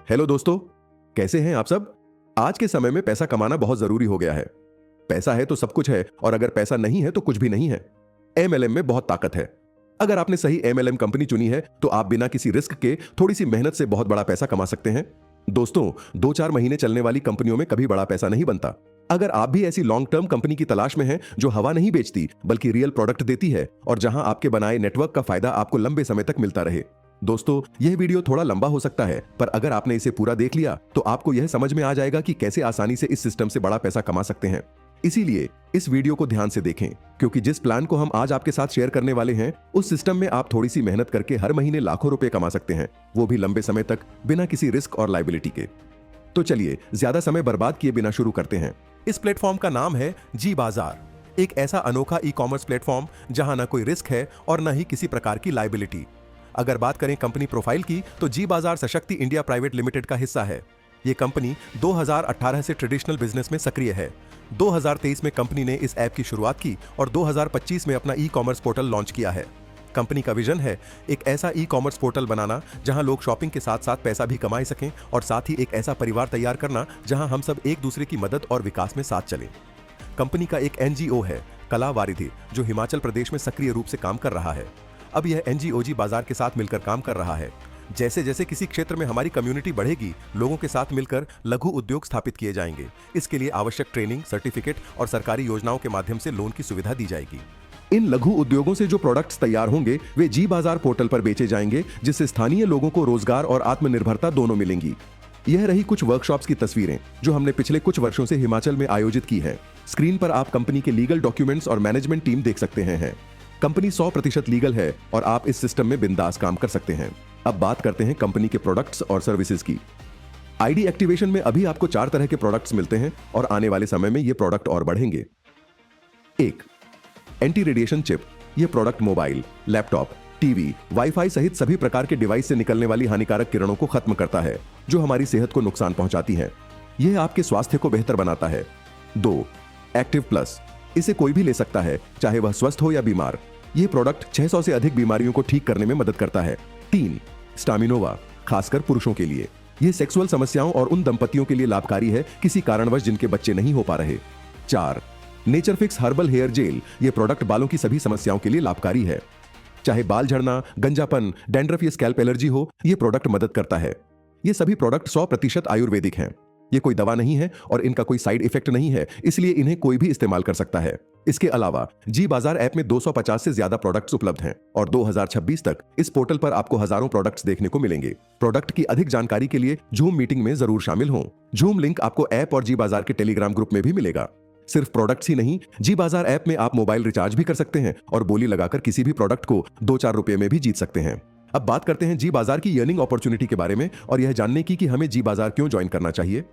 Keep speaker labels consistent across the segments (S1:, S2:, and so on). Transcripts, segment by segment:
S1: Hello दोस्तों, कैसे हैं आप सब। आज के समय में पैसा कमाना बहुत जरूरी हो गया है। पैसा है तो सब कुछ है और अगर पैसा नहीं है तो कुछ भी नहीं है। एमएलएम में बहुत ताकत है। अगर आपने सही एमएलएम कंपनी चुनी है तो आप बिना किसी रिस्क के थोड़ी सी मेहनत से बहुत बड़ा पैसा कमा सकते हैं। दोस्तों, 2-4 महीने चलने वाली कंपनियों में कभी बड़ा पैसा नहीं बनता। अगर आप भी ऐसी लॉन्ग टर्म कंपनी की तलाश में हैं जो हवा नहीं बेचती बल्कि रियल प्रोडक्ट देती है और जहां आपके बनाए नेटवर्क का फायदा आपको लंबे समय तक मिलता रहे। दोस्तों, यह वीडियो थोड़ा लंबा हो सकता है, पर अगर आपने इसे पूरा देख लिया तो आपको यह समझ में आ जाएगा कि कैसे आसानी से इस सिस्टम से बड़ा पैसा कमा सकते हैं। इसीलिए इस वीडियो को ध्यान से देखें, क्योंकि जिस प्लान को हम आज आपके साथ शेयर करने वाले हैं उस सिस्टम में आप थोड़ी सी मेहनत करके हर महीने लाखों रुपए कमा सकते हैं, वो भी लंबे समय तक बिना किसी रिस्क और लायबिलिटी के। तो चलिए ज्यादा समय बर्बाद किए बिना शुरू करते हैं। इस प्लेटफॉर्म का नाम है जी बाजार, एक ऐसा अनोखा ई कॉमर्स प्लेटफॉर्म जहां न कोई रिस्क है और न ही किसी प्रकार की लायबिलिटी। अगर बात करें कंपनी प्रोफाइल की तो जी बाजार सशक्ति इंडिया प्राइवेट लिमिटेड का हिस्सा है। ये कंपनी 2018 से ट्रेडिशनल बिजनेस में सक्रिय है। 2023 में कंपनी ने इस ऐप की शुरुआत की और 2025 में अपना ई कॉमर्स पोर्टल लॉन्च किया है। कंपनी का विजन है एक ऐसा ई कॉमर्स पोर्टल बनाना जहां लोग शॉपिंग के साथ साथ पैसा भी कमा सकें और साथ ही एक ऐसा परिवार तैयार करना जहां हम सब एक दूसरे की मदद और विकास में साथ चलें। कंपनी का एक एनजीओ है कला वारिधि, जो हिमाचल प्रदेश में सक्रिय रूप से काम कर रहा है। अब यह एनजीओ जी बाजार के साथ मिलकर काम कर रहा है। जैसे जैसे किसी क्षेत्र में हमारी कम्युनिटी बढ़ेगी, लोगों के साथ मिलकर लघु उद्योग स्थापित किए जाएंगे। इसके लिए आवश्यक ट्रेनिंग, सर्टिफिकेट और सरकारी योजनाओं के माध्यम से लोन की सुविधा दी जाएगी। इन लघु उद्योगों से जो प्रोडक्ट्स तैयार होंगे वे जी बाजार पोर्टल पर बेचे जाएंगे, जिससे स्थानीय लोगों को रोजगार और आत्मनिर्भरता दोनों मिलेंगी। यह रही कुछ वर्कशॉप्स की तस्वीरें जो हमने पिछले कुछ वर्षों से हिमाचल में आयोजित की है। स्क्रीन पर आप कंपनी के लीगल डॉक्यूमेंट्स और मैनेजमेंट टीम देख सकते हैं। कंपनी 100% लीगल है और आप इस सिस्टम में बिंदास काम कर सकते हैं। अब बात करते हैं कंपनी के प्रोडक्ट्स और सर्विसेज की। आईडी एक्टिवेशन में अभी आपको 4 तरह के प्रोडक्ट्स मिलते हैं और आने वाले समय में ये प्रोडक्ट और बढ़ेंगे। 1. Anti radiation chip. यह product mobile, laptop, TV, WiFi सहित सभी प्रकार के डिवाइस से निकलने वाली हानिकारक किरणों को खत्म करता है जो हमारी सेहत को नुकसान पहुंचाती है। यह आपके स्वास्थ्य को बेहतर बनाता है। 2. Active plus. इसे कोई भी ले सकता है, चाहे वह स्वस्थ हो या बीमार। यह प्रोडक्ट 600 से अधिक बीमारियों को ठीक करने में मदद करता है। 3. स्टामिनोवा, खासकर पुरुषों के लिए। यह सेक्सुअल समस्याओं और उन दंपतियों के लिए लाभकारी है किसी कारणवश जिनके बच्चे नहीं हो पा रहे। 4. Nature Fix herbal hair gel. यह प्रोडक्ट बालों की सभी समस्याओं के लिए लाभकारी है, चाहे बाल झड़ना, गंजापन, डैंड्रफ या स्कैल्प एलर्जी हो, यह प्रोडक्ट मदद करता है। ये सभी प्रोडक्ट 100% आयुर्वेदिक हैं। ये कोई दवा नहीं है और इनका कोई साइड इफेक्ट नहीं है, इसलिए इन्हें कोई भी इस्तेमाल कर सकता है। इसके अलावा जी बाजार ऐप में 250 से ज्यादा प्रोडक्ट्स उपलब्ध हैं और 2026 तक इस पोर्टल पर आपको हजारों प्रोडक्ट्स देखने को मिलेंगे। प्रोडक्ट की अधिक जानकारी के लिए जूम मीटिंग में जरूर शामिल हों। जूम लिंक आपको ऐप और जी बाजार के टेलीग्राम ग्रुप में भी मिलेगा। सिर्फ प्रोडक्ट्स ही नहीं, जी बाजार ऐप में आप मोबाइल रिचार्ज भी कर सकते हैं और बोली लगाकर किसी भी प्रोडक्ट को 2-4 रुपए में भी जीत सकते हैं। अब बात करते हैं जी बाजार की अर्निंग अपॉर्चुनिटी के बारे में और यह जानने की कि हमें जी बाजार क्यों ज्वाइन करना चाहिए।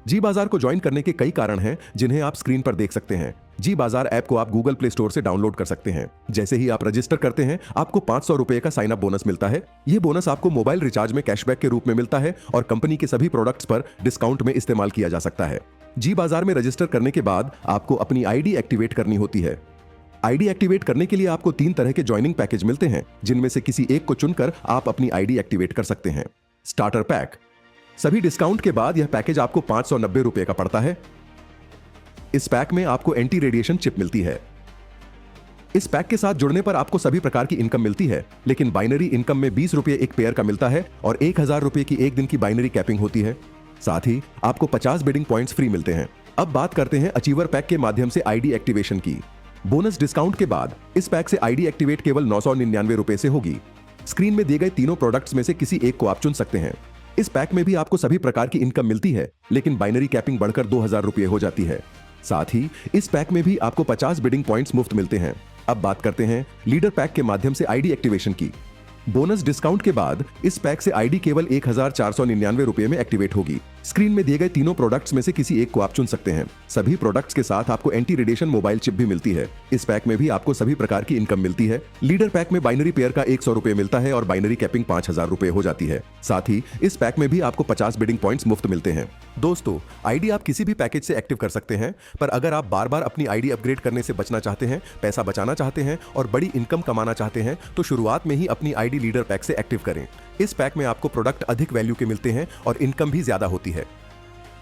S1: जी बाजार को ज्वाइन करने के कई कारण हैं जिन्हें आप स्क्रीन पर देख सकते हैं। जी बाजार ऐप को आप गूगल प्ले स्टोर से डाउनलोड कर सकते हैं। जैसे ही आप रजिस्टर करते हैं आपको 500 रुपए का साइन अप बोनस मिलता है। यह बोनस आपको मोबाइल रिचार्ज में कैशबैक के रूप में मिलता है और कंपनी के सभी प्रोडक्ट्स पर डिस्काउंट में इस्तेमाल किया जा सकता है। जी बाजार में रजिस्टर करने के बाद आपको अपनी आईडी एक्टिवेट करनी होती है। आईडी एक्टिवेट करने के लिए आपको 3 तरह के ज्वाइनिंग पैकेज मिलते हैं, जिनमें से किसी एक को चुनकर आप अपनी आईडी एक्टिवेट कर सकते हैं। Starter pack. सभी डिस्काउंट के बाद यह पैकेज आपको 590 रुपए का पड़ता है। इस पैक में आपको एंटी रेडिएशन चिप मिलती है। इस पैक के साथ जुड़ने पर आपको सभी प्रकार की इनकम मिलती है, लेकिन बाइनरी इनकम में 20 रुपए एक पेयर का मिलता है और 1000 रुपए की एक दिन की बाइनरी कैपिंग होती है। साथ ही आपको 50 बिडिंग पॉइंट्स फ्री मिलते हैं। अब बात करते हैं अचीवर पैक के माध्यम से आईडी एक्टिवेशन की। बोनस डिस्काउंट के बाद इस पैक से आईडी एक्टिवेट केवल 999 रुपए से होगी। स्क्रीन में दिए गए तीनों प्रोडक्ट्स में से किसी एक को आप चुन सकते हैं। इस पैक में भी आपको सभी प्रकार की इनकम मिलती है, लेकिन बाइनरी कैपिंग बढ़कर 2000 रुपए हो जाती है। साथ ही इस पैक में भी आपको 50 बिडिंग पॉइंट्स मुफ्त मिलते हैं। अब बात करते हैं लीडर पैक के माध्यम से आईडी एक्टिवेशन की। बोनस डिस्काउंट के बाद इस पैक से आईडी केवल 1499 रुपए में एक्टिवेट होगी। स्क्रीन में दिए गए तीनों प्रोडक्ट्स में से किसी एक को आप चुन सकते हैं। सभी प्रोडक्ट्स के साथ आपको एंटी रेडिएशन मोबाइल चिप भी मिलती है। इस पैक में भी आपको सभी प्रकार की इनकम मिलती है। लीडर पैक में बाइनरी पेयर का 100 रुपए मिलता है और बाइनरी कैपिंग 5000 रुपए हो जाती है। साथ ही इस पैक में भी आपको 50 बिडिंग पॉइंट्स मुफ्त मिलते हैं। दोस्तों, आईडी आप किसी भी पैकेज से एक्टिव कर सकते हैं, पर अगर आप बार बार अपनी आईडी अपग्रेड करने से बचना चाहते हैं, पैसा बचाना चाहते हैं और बड़ी इनकम कमाना चाहते हैं, तो शुरुआत में ही अपनी आईडी लीडर पैक से एक्टिव करें। इस पैक में आपको प्रोडक्ट अधिक वैल्यू के मिलते हैं और इनकम भी ज्यादा होती है।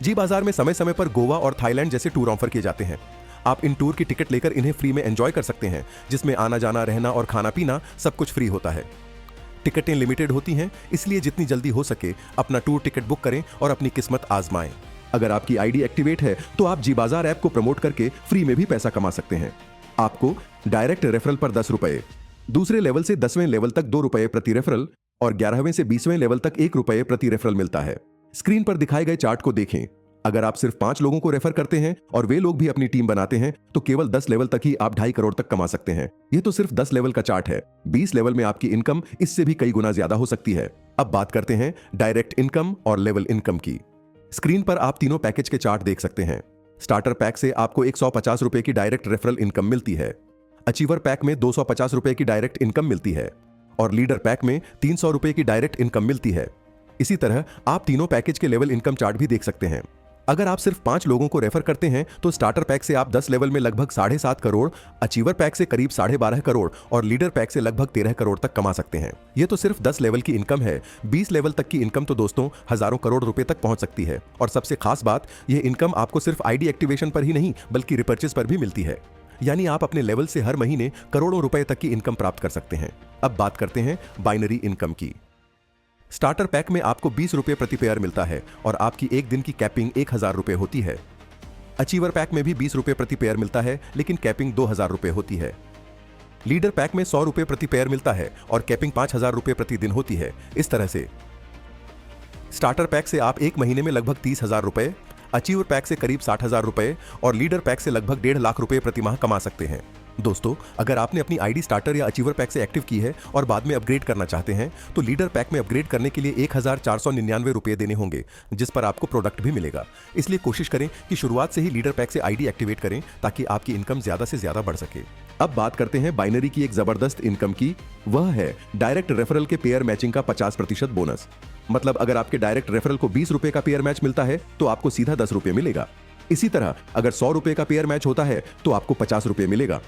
S1: जी बाजार में समय समय पर गोवा और थाईलैंड जैसे टूर ऑफर किए जाते हैं। आप इन टूर की टिकट लेकर इन्हें फ्री में एंजॉय कर सकते हैं, जिसमें आना जाना, रहना और खाना पीना सब कुछ फ्री होता है। टिकटें लिमिटेड होती हैं, इसलिए जितनी जल्दी हो सके अपना टूर टिकट बुक करें और अपनी किस्मत आजमाएं। अगर आपकी आईडी एक्टिवेट है तो आप जी बाजार ऐप को प्रमोट करके फ्री में भी पैसा कमा सकते हैं। आपको डायरेक्ट रेफरल पर 10 रुपए, दूसरे लेवल से 10वें लेवल तक 2 रुपए प्रति रेफरल और 11वें से 20वें लेवल तक 1 रुपए प्रति रेफरल मिलता है। स्क्रीन पर दिखाए गए चार्ट को देखें। अगर आप सिर्फ 5 लोगों को रेफर करते हैं और वे लोग भी अपनी टीम बनाते हैं तो केवल 10 लेवल तक ही आप 2.5 करोड़ तक कमा सकते हैं। यह तो सिर्फ 10 लेवल का चार्ट है। 20 लेवल में आपकी इनकम इससे भी कई गुना ज्यादा हो सकती है। अब बात करते हैं डायरेक्ट इनकम और लेवल इनकम की। स्क्रीन पर आप तीनों पैकेज के चार्ट देख सकते हैं। स्टार्टर पैक से आपको 150 रुपए की डायरेक्ट रेफरल इनकम मिलती है। अचीवर पैक में 250 रुपए की डायरेक्ट इनकम मिलती है और लीडर पैक में 300 रुपए की डायरेक्ट इनकम मिलती है। इसी तरह आप तीनों पैकेज के लेवल इनकम चार्ट भी देख सकते हैं। अगर आप सिर्फ 5 लोगों को रेफर करते हैं तो स्टार्टर पैक से आप 10 लेवल में लगभग 7.5 करोड़, अचीवर पैक से करीब 12.5 करोड़ और लीडर पैक से लगभग 13 करोड़ तक कमा सकते हैं। यह तो सिर्फ 10 लेवल की इनकम है। 20 लेवल तक की इनकम तो दोस्तों हजारों करोड़ रुपए तक पहुंच सकती है। और सबसे खास बात, यह इनकम आपको सिर्फ आईडी एक्टिवेशन पर ही नहीं बल्कि रिपर्चेज पर भी मिलती है। यानी आप अपने लेवल से हर महीने करोड़ों रुपए तक की इनकम प्राप्त कर सकते हैं। अब बात करते हैं बाइनरी इनकम की। स्टार्टर पैक में आपको 20 रुपए प्रति पेयर मिलता है और आपकी एक दिन की कैपिंग 1000 रुपए होती है। अचीवर पैक में भी 20 रुपए प्रति पेयर मिलता है, लेकिन कैपिंग 2000 रुपए होती है। लीडर पैक में 100 रुपए प्रति पेयर मिलता है और कैपिंग 5000 रुपए प्रति दिन होती है। इस तरह से स्टार्टर पैक से आप एक महीने में लगभग 30,000 रुपए, अचीवर पैक से करीब 60,000 रुपए और लीडर पैक से लगभग 1.5 लाख रुपए प्रति माह कमा सकते हैं। दोस्तों, अगर आपने अपनी आईडी स्टार्टर या अचीवर पैक से एक्टिव की है और बाद में अपग्रेड करना चाहते हैं तो लीडर पैक में अपग्रेड करने के लिए 1499 रुपए देने होंगे, जिस पर आपको प्रोडक्ट भी मिलेगा। इसलिए कोशिश करें कि शुरुआत से ही लीडर पैक से आईडी एक्टिवेट करें ताकि आपकी इनकम ज्यादा से ज्यादा बढ़ सके। अब बात करते हैं बाइनरी की एक जबरदस्त इनकम की। वह है डायरेक्ट रेफरल के पेयर मैचिंग का 50% बोनस। मतलब अगर आपके डायरेक्ट रेफरल को 20 रुपए का पेयर मैच मिलता है तो आपको सीधा 10 रुपए मिलेगा। इसी तरह अगर 100 रुपए का पेयर मैच होता है तो आपको 50 रुपए मिलेगा।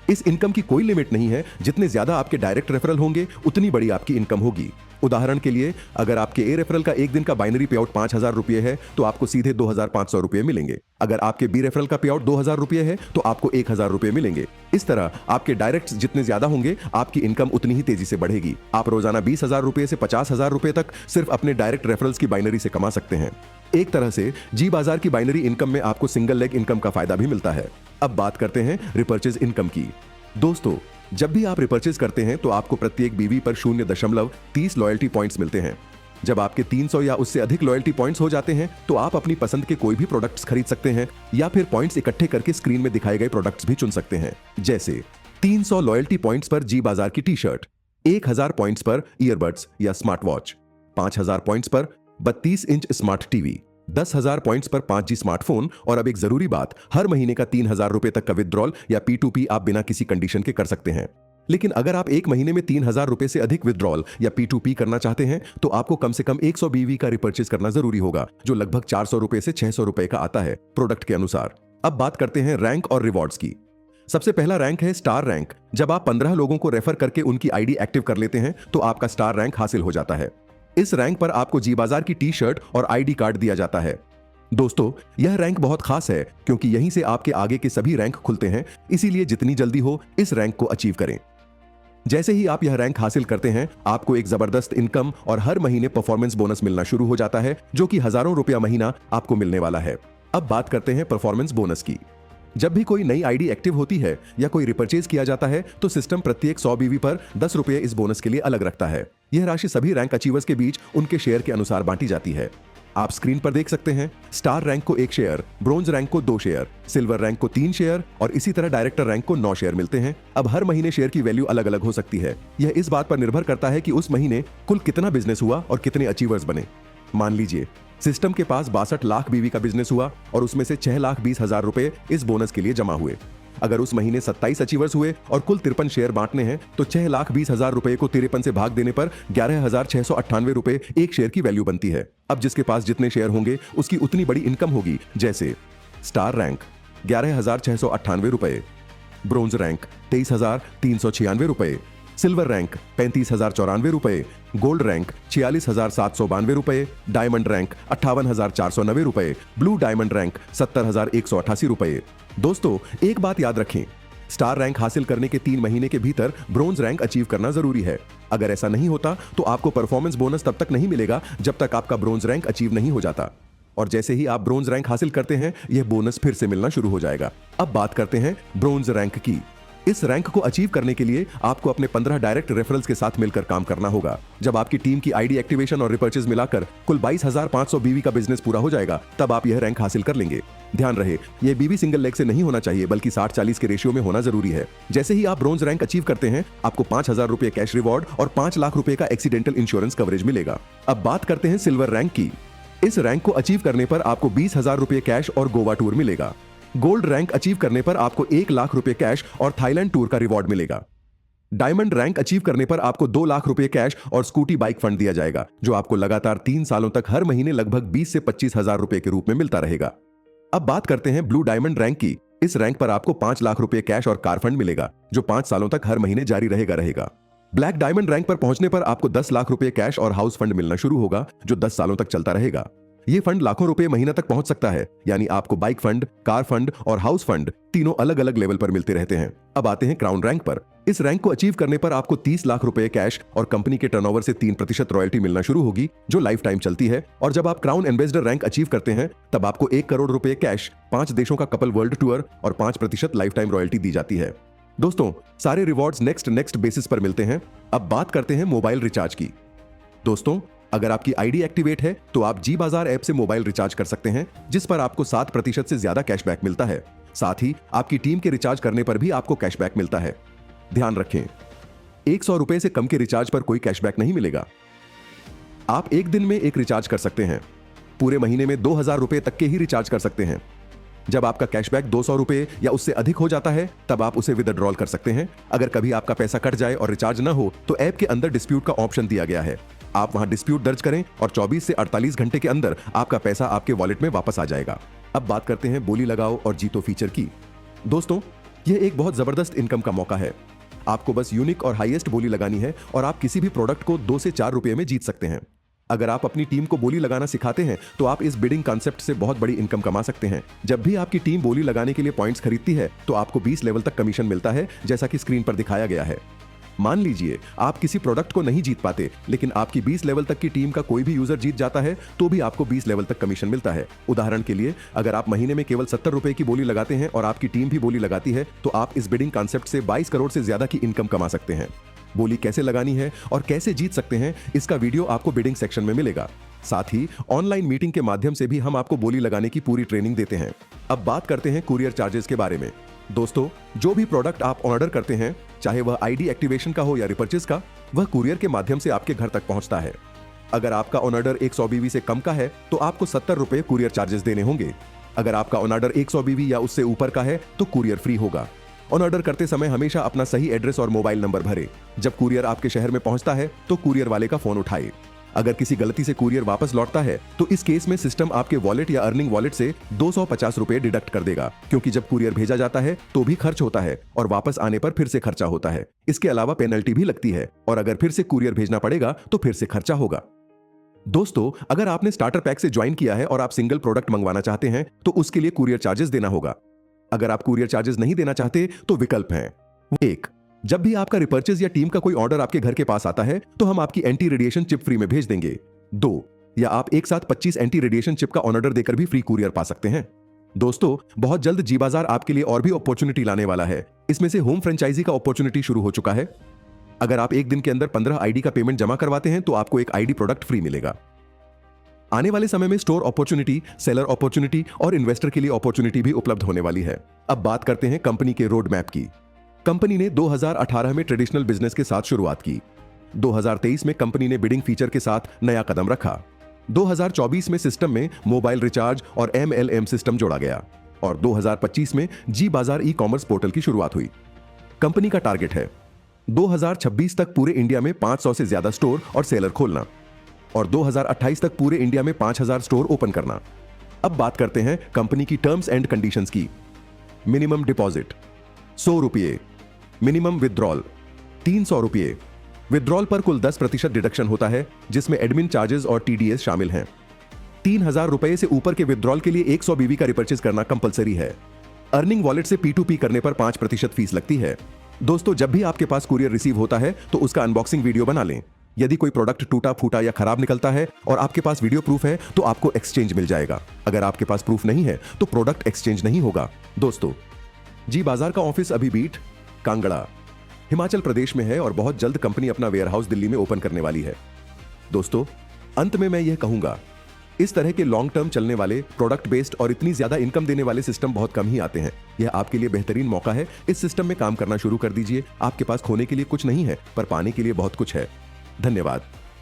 S1: इस इनकम की कोई लिमिट नहीं है। जितने ज्यादा आपके डायरेक्ट रेफरल होंगे उतनी बड़ी आपकी इनकम होगी। उदाहरण के लिए, अगर आपके ए रेफरल का एक दिन का बाइनरी पे आउट 5000 रुपए है तो आपको सीधे 2500 रुपए मिलेंगे। अगर आपके बी रेफरल का पे आउट 2000 रुपए है तो आपको 1000 रुपए मिलेंगे। इस तरह आपके डायरेक्ट जितने ज्यादा होंगे आपकी इनकम उतनी ही तेजी से बढ़ेगी। आप रोजाना 20,000 रुपए से 50,000 रुपए तक सिर्फ अपने डायरेक्ट रेफरल्स की बाइनरी से कमा सकते हैं। एक तरह से जी बाजार की बाइनरी इनकम में आपको सिंगल लेग इनकम का फायदा भी मिलता है। अब बात करते हैं रिपर्चेज इनकम की। दोस्तों, जब भी आप रिपर्चेज करते हैं तो आपको प्रत्येक बीवी पर 0.30 लॉयल्टी पॉइंट्स मिलते हैं। जब आपके 300 या उससे अधिक लॉयल्टी पॉइंट्स हो जाते हैं तो आप अपनी पसंद के कोई भी प्रोडक्ट्स खरीद सकते हैं या फिर पॉइंट्स इकट्ठे करके स्क्रीन में दिखाए गए प्रोडक्ट्स भी चुन सकते हैं। जैसे 300 लॉयल्टी पॉइंट्स पर जी बाजार की टी शर्ट, 1000 पॉइंट्स पर ईयरबड्स या स्मार्ट वॉच, 5000 पॉइंट्स पर 32 इंच स्मार्ट टीवी, 10,000 पॉइंट्स पर 5G स्मार्टफोन और अब एक जरूरी बात, हर महीने का 3000 रुपए तक का विड्रॉल या P2P आप बिना किसी कंडीशन के कर सकते हैं। लेकिन अगर आप एक महीने में 3000 रुपए से अधिक विड्रॉल या P2P करना चाहते हैं तो आपको कम से कम 100 BV का रिपर्चेज करना जरूरी होगा, जो लगभग 400 रुपए से 600 रुपए का आता है प्रोडक्ट के अनुसार। अब बात करते हैं रैंक और रिवॉर्ड्स की। सबसे पहला रैंक है स्टार रैंक। जब आप 15 लोगों को रेफर करके उनकी आईडी एक्टिव कर लेते हैं तो आपका स्टार रैंक हासिल हो जाता है। इस रैंक पर आपको जी बाजार की टी शर्ट और आईडी कार्ड दिया जाता है। दोस्तों, यह रैंक बहुत खास है क्योंकि यहीं से आपके आगे के सभी रैंक खुलते हैं, इसीलिए जितनी जल्दी हो इस रैंक को अचीव करें। जैसे ही आप यह रैंक हासिल करते हैं आपको एक जबरदस्त इनकम और हर महीने परफॉर्मेंस बोनस मिलना शुरू हो जाता है, जो कि हजारों रुपया महीना आपको मिलने वाला है। अब बात करते हैं परफॉर्मेंस बोनस की। जब भी कोई नई आईडी एक्टिव होती है या कोई रिपर्चेज किया जाता है तो सिस्टम प्रत्येक 100 BV पर 10 रुपए इस बोनस के लिए अलग रखता है। यह राशि सभी रैंक अचीवर्स के बीच उनके शेयर के अनुसार बांटी जाती है। आप स्क्रीन पर देख सकते हैं, स्टार रैंक को 1 शेयर, ब्रोंज रैंक को 2 शेयर, सिल्वर रैंक को 3 शेयर और इसी तरह डायरेक्टर रैंक को 9 शेयर मिलते हैं। अब हर महीने शेयर की वैल्यू अलग अलग हो सकती है। यह इस बात पर निर्भर करता है कि उस महीने कुल कितना बिजनेस हुआ और कितने अचीवर्स बने। मान लीजिए सिस्टम के पास 62 लाख BV का बिजनेस हुआ और उसमें से 6,20,000 रुपए इस बोनस के लिए जमा हुए। अगर उस महीने 27 अचीवर्स हुए और कुल 53 शेयर बांटने हैं तो 6,20,000 रुपए को 53 से भाग देने पर 11,698 रुपए एक शेयर की वैल्यू बनती है। अब जिसके पास जितने शेयर होंगे उसकी उतनी बड़ी इनकम होगी। जैसे स्टार रैंक 11,698 रुपए, ब्रोंज रैंक 23,396 रुपए, सिल्वर रैंक 35,094 रुपए, गोल्ड रैंक 46,792 रुपए, डायमंड रैंक 58,490 रुपए, ब्लू डायमंड रैंक 70,188 रुपए। दोस्तों एक बात याद रखें, स्टार रैंक हासिल करने के 3 महीने के भीतर ब्रोंज रैंक अचीव करना जरूरी है। अगर ऐसा नहीं होता तो आपको परफॉर्मेंस बोनस तब तक नहीं मिलेगा जब तक आपका ब्रोंज रैंक अचीव नहीं हो जाता, और जैसे ही आप ब्रोंज रैंक हासिल करते हैं यह बोनस फिर से मिलना शुरू हो जाएगा। अब बात करते हैं ब्रोंज रैंक की। इस रैंक को अचीव करने के लिए आपको अपने 15 डायरेक्ट रेफरल्स के साथ मिलकर काम करना होगा। जब आपकी टीम की आईडी एक्टिवेशन और रिपर्चेज मिलाकर कुल 22,500 बीवी का बिजनेस पूरा हो जाएगा तब आप यह रैंक हासिल कर लेंगे। ध्यान रहे, यह बीवी सिंगल लेग से नहीं होना चाहिए बल्कि 60-40 के रेशियो में होना जरूरी है। जैसे ही आप ब्रोंज रैंक अचीव करते हैं आपको 5,000 रुपए कैश रिवॉर्ड और 5 लाख रुपए का एक्सीडेंटल इंश्योरेंस कवरेज मिलेगा। अब बात करते हैं सिल्वर रैंक की। इस रैंक को अचीव करने पर आपको 20,000 रुपए कैश और गोवा टूर मिलेगा। गोल्ड रैंक अचीव करने पर आपको 1 लाख रुपए कैश और थाईलैंड टूर का रिवॉर्ड मिलेगा। डायमंड रैंक अचीव करने पर आपको 2 लाख रुपए कैश और स्कूटी बाइक फंड दिया जाएगा, जो आपको लगातार 3 सालों तक हर महीने लगभग 20 से 25,000 रुपए के रूप में मिलता रहेगा। अब बात करते हैं ब्लू डायमंड रैंक की। इस रैंक पर आपको 5 लाख रुपए कैश और कार फंड मिलेगा, जो 5 सालों तक हर महीने जारी रहेगा। ब्लैक डायमंड रैंक पर पहुंचने पर आपको 10 लाख रुपए कैश और हाउस फंड मिलना शुरू होगा, जो 10 सालों तक चलता रहेगा। ये फंड लाखों रुपए महीना तक पहुंच सकता है, यानी आपको बाइक फंड, कार फंड और हाउस फंड तीनों अलग अलग लेवल पर मिलते रहते हैं। अब आते हैं क्राउन रैंक पर। इस रैंक को अचीव करने पर आपको 30 लाख रुपए कैश और कंपनी के टर्नओवर से 3% रॉयल्टी मिलना शुरू होगी, जो लाइफ टाइम चलती है। और जब आप क्राउन एम्बेसडर रैंक अचीव करते हैं तब आपको 1 करोड़ रुपए कैश, 5 देशों का कपल वर्ल्ड टूर और 5% लाइफ टाइम रॉयल्टी दी जाती है। दोस्तों सारे रिवॉर्ड्स नेक्स्ट बेसिस पर मिलते हैं। अब बात करते हैं मोबाइल रिचार्ज की। दोस्तों अगर आपकी आईडी एक्टिवेट है तो आप जी बाजार ऐप से मोबाइल रिचार्ज कर सकते हैं, जिस पर आपको 7% से ज्यादा कैशबैक मिलता है। साथ ही आपकी टीम के रिचार्ज करने पर भी आपको कैशबैक मिलता है। ध्यान रखें, 100 रुपए से कम के रिचार्ज पर कोई कैशबैक नहीं मिलेगा। आप एक दिन में एक रिचार्ज कर सकते हैं, पूरे महीने में 2,000 रुपए तक के ही रिचार्ज कर सकते हैं। जब आपका कैशबैक 200 रुपए या उससे अधिक हो जाता है तब आप उसे विदड्रॉल कर सकते हैं। अगर कभी आपका पैसा कट जाए और रिचार्ज न हो तो ऐप के अंदर डिस्प्यूट का ऑप्शन दिया गया है। आप वहां डिस्प्यूट दर्ज करें और 24 से 48 घंटे के अंदर आपका पैसा आपके वॉलेट में वापस आ जाएगा। अब बात करते हैं बोली लगाओ और जीतो फीचर की। दोस्तों यह एक बहुत जबरदस्त इनकम का मौका है। आपको बस यूनिक और हाईएस्ट बोली लगानी है और आप किसी भी प्रोडक्ट को 2 से 4 रुपए में जीत सकते हैं। अगर आप अपनी टीम को बोली लगाना सिखाते हैं तो आप इस बिडिंग कॉन्सेप्ट से बहुत बड़ी इनकम कमा सकते हैं। जब भी आपकी टीम बोली लगाने के लिए पॉइंट्स खरीदती है तो आपको 20 लेवल तक कमीशन मिलता है, जैसा कि स्क्रीन पर दिखाया गया है। मान लीजिए आप किसी प्रोडक्ट को नहीं जीत पाते, लेकिन आपकी 20 लेवल तक की टीम का कोई भी यूजर जीत जाता है तो भी आपको 20 लेवल तक कमीशन मिलता है। उदाहरण के लिए अगर आप महीने में केवल 70 रुपए की बोली लगाते हैं और आपकी टीम भी बोली लगाती है तो आप इस बिडिंग कॉन्सेप्ट से 22 करोड़ से ज्यादा की इनकम कमा सकते हैं। बोली कैसे लगानी है और कैसे जीत सकते हैं इसका वीडियो आपको बिडिंग सेक्शन में मिलेगा। साथ ही ऑनलाइन मीटिंग के माध्यम से भी हम आपको बोली लगाने की पूरी ट्रेनिंग देते हैं। अब बात करते हैं कुरियर चार्जेस के बारे में। दोस्तों जो भी प्रोडक्ट आप ऑर्डर करते हैं, चाहे वह आईडी एक्टिवेशन का हो या रिपर्चेज का, वह कुरियर के माध्यम से आपके घर तक पहुंचता है। अगर आपका ऑन ऑर्डर 100 बीवी से कम का है तो आपको 70 रुपए कुरियर चार्जेस देने होंगे। अगर आपका ऑन ऑर्डर 100 बीवी या उससे ऊपर का है तो कुरियर फ्री होगा। ऑन ऑर्डर करते समय हमेशा अपना सही एड्रेस और मोबाइल नंबर भरें। जब कुरियर आपके शहर में पहुंचता है तो कुरियर वाले का फोन उठाए। अगर किसी गलती से कुरियर वापस लौटता है तो इस केस में सिस्टम आपके वॉलेट या अर्निंग वॉलेट से 250 रुपए डिडक्ट कर देगा, क्योंकि जब कुरियर भेजा जाता है तो भी खर्च होता है और वापस आने पर फिर से खर्चा होता है। इसके अलावा पेनल्टी भी लगती है और अगर फिर से कुरियर भेजना पड़ेगा तो फिर से खर्चा होगा। दोस्तों अगर आपने स्टार्टर पैक से ज्वाइन किया है और आप सिंगल प्रोडक्ट मंगवाना चाहते हैं तो उसके लिए कुरियर चार्जेस देना होगा। अगर आप कुरियर चार्जेस नहीं देना चाहते तो विकल्प हैं। 1. जब भी आपका रिपर्चेज या टीम का कोई ऑर्डर आपके घर के पास आता है तो हम आपकी एंटी रेडिएशन चिप फ्री में भेज देंगे। 2. या आप एक साथ 25 एंटी रेडिएशन चिप का ऑर्डर देकर भी फ्री कुरियर पा सकते हैं। दोस्तों बहुत जल्द जी बाजार आपके लिए और भी अपॉर्चुनिटी लाने वाला है। इसमें से होम फ्रेंचाइजी का अपॉर्चुनिटी शुरू हो चुका है। अगर आप एक दिन के अंदर 15 आईडी का पेमेंट जमा करवाते हैं तो आपको एक आईडी प्रोडक्ट फ्री मिलेगा। आने वाले समय में स्टोर अपॉर्चुनिटी, सेलर अपॉर्चुनिटी और इन्वेस्टर के लिए अपॉर्चुनिटी भी उपलब्ध होने वाली है। अब बात करते हैं कंपनी के रोड मैप की। कंपनी ने 2018 में ट्रेडिशनल बिजनेस के साथ शुरुआत की। 2023 में कंपनी ने बिडिंग फीचर के साथ नया कदम रखा। 2024 में सिस्टम में मोबाइल रिचार्ज और MLM सिस्टम जोड़ा गया और 2025 में जी बाजार ई कॉमर्स पोर्टल की शुरुआत हुई। कंपनी का टारगेट है 2026 तक पूरे इंडिया में 500 से ज्यादा स्टोर और सेलर खोलना और 2028 तक पूरे इंडिया में 5000 स्टोर ओपन करना। अब बात करते हैं कंपनी की टर्म्स एंड कंडीशंस की। मिनिमम डिपॉजिट 100 रुपये, मिनिमम विथड्रॉल 300 रुपये। विथड्रॉल पर कुल 10% डिडक्शन होता है, जिसमें एडमिन चार्जेस और टीडीएस शामिल हैं। 3000 रुपए से ऊपर के विथड्रॉल के लिए 100 बीबी का रिपर्चेज करना कंपलसरी है। अर्निंग वॉलेट से P2P करने पर 5% फीस लगती है। दोस्तों, जब भी आपके पास कुरियर रिसीव होता है तो उसका अनबॉक्सिंग वीडियो बना लें। यदि कोई प्रोडक्ट टूटा फूटा या खराब निकलता है और आपके पास वीडियो प्रूफ है तो आपको एक्सचेंज मिल जाएगा। अगर आपके पास प्रूफ नहीं है तो प्रोडक्ट एक्सचेंज नहीं होगा। दोस्तों, जी बाजार का ऑफिस अभी बीट कांगड़ा हिमाचल प्रदेश में है और बहुत जल्द कंपनी अपना वेयरहाउस दिल्ली में ओपन करने वाली है। दोस्तों, अंत में मैं यह कहूंगा, इस तरह के लॉन्ग टर्म चलने वाले प्रोडक्ट बेस्ड और इतनी ज्यादा इनकम देने वाले सिस्टम बहुत कम ही आते हैं। यह आपके लिए बेहतरीन मौका है। इस सिस्टम में काम करना शुरू कर दीजिए। आपके पास खोने के लिए कुछ नहीं है, पर पाने के लिए बहुत कुछ है। धन्यवाद।